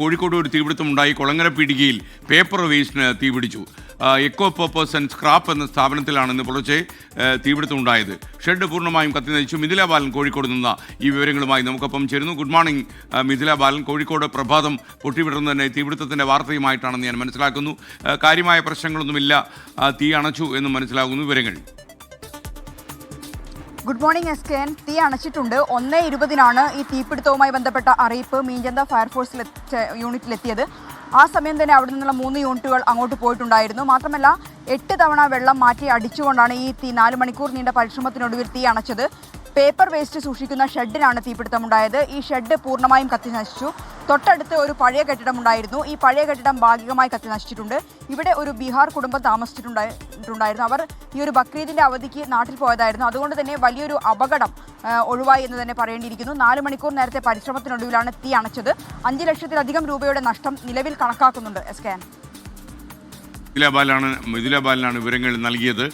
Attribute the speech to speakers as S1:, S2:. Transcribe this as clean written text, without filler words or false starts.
S1: കോഴിക്കോട് ഒരു തീപിടുത്തമുണ്ടായി. കൊളങ്ങര പീടികയിൽ പേപ്പർ വേസ്റ്റിന് തീപിടിച്ചു. എക്കോ പർപ്പസ് ആൻഡ് സ്ക്രാപ്പ് എന്ന സ്ഥാപനത്തിലാണ് ഇന്ന് പുലർച്ചെ തീപിടുത്തമുണ്ടായത്. ഷെഡ് പൂർണ്ണമായും കത്തി നശിച്ചു. മിഥില ബാലൻ കോഴിക്കോട് നിന്ന് ഈ വിവരങ്ങളുമായി നമുക്കൊപ്പം ചേരുന്നു. ഗുഡ് മോർണിംഗ് മിഥില ബാലൻ. കോഴിക്കോട് പ്രഭാതം പൊട്ടിവിടുന്നതിൻ്റെ തീപിടുത്തത്തിൻ്റെ വാർത്തയുമായിട്ടാണെന്ന് ഞാൻ മനസ്സിലാക്കുന്നു. കാര്യമായ പ്രശ്നങ്ങളൊന്നുമില്ല, തീ അണച്ചു എന്നും മനസ്സിലാകുന്നു. വിവരങ്ങൾ.
S2: Good morning SKN. തീ അണച്ചിട്ടുണ്ട്. 1:20 ഈ തീപിടുത്തവുമായി ബന്ധപ്പെട്ട അറിയിപ്പ് മീഞ്ചന്ത ഫയർഫോഴ്സ് യൂണിറ്റിലെത്തിയത്. ആ സമയം തന്നെ അവിടെ നിന്നുള്ള 3 യൂണിറ്റുകൾ അങ്ങോട്ട് പോയിട്ടുണ്ടായിരുന്നു. മാത്രമല്ല 8 തവണ വെള്ളം മാറ്റി അടിച്ചുകൊണ്ടാണ് ഈ തീ 4 മണിക്കൂർ നീണ്ട പരിശ്രമത്തിനൊടുവിൽ തീ അണച്ചത്. പേപ്പർ വേസ്റ്റ് സൂക്ഷിക്കുന്ന ഷെഡിനാണ് തീപിടുത്തമുണ്ടായത്. ഈ ഷെഡ് പൂർണ്ണമായും കത്തി നശിച്ചു. തൊട്ടടുത്ത് ഒരു പഴയ കെട്ടിടമുണ്ടായിരുന്നു. ഈ പഴയ കെട്ടിടം ഭാഗികമായി കത്തി നശിച്ചിട്ടുണ്ട്. ഇവിടെ ഒരു ബീഹാർ കുടുംബം താമസിച്ചിട്ടുണ്ടായിരുന്നു. അവർ ഈ ഒരു ബക്രീദിൻ്റെ അവധിക്ക് നാട്ടിൽ പോയതായിരുന്നു. അതുകൊണ്ട് തന്നെ വലിയൊരു അപകടം ഒഴിവായി എന്ന് തന്നെ പറയേണ്ടിയിരിക്കുന്നു. 4 മണിക്കൂർ നേരത്തെ പരിശ്രമത്തിനൊടുവിലാണ് തീ അണച്ചത്. 5 ലക്ഷത്തിലധികം രൂപയുടെ നഷ്ടം നിലവിൽ കണക്കാക്കുന്നുണ്ട് SKN.
S1: മിഥില ബാലനാണ് വിവരങ്ങൾ നൽകിയത്.